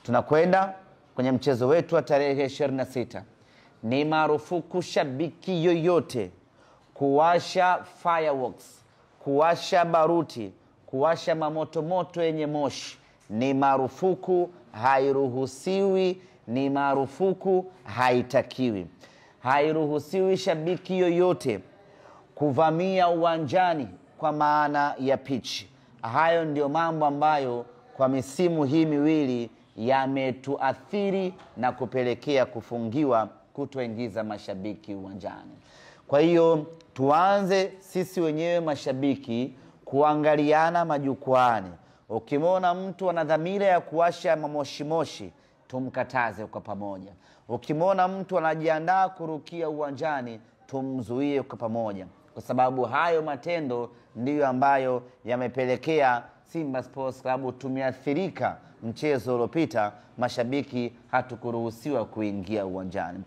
Tunakwenda kwenye mchezo wetu wa tarehe 26. Ni marufuku shabiki yoyote kuwasha fireworks, kuwasha baruti, kuwasha mamoto yenye moshi. Ni marufuku, hairuhusiwi, ni marufuku, haitakiwi. Hairuhusiwi shabiki yoyote kuvamia uwanjani kwa maana ya pitch. Hayo ndio mambo ambayo kwa misimu hii miwili yametuathiri na kupelekea kufungiwa kutoingiza mashabiki uwanjani. Kwa hiyo tuanze sisi wenyewe mashabiki kuangaliana majukwaani. Ukimwona mtu ana dhamira ya kuwasha mamoshi, tumkataze kwa pamoja. Ukimwona mtu anajiandaa kurukia uwanjani, tumzuie kwa pamoja. Kwa sababu hayo matendo ndiyo ambayo yamepelekea Simba Sports Club tumeathirika mchezo uliopita, mashabiki hatukuruhusiwa kuingia uwanjani.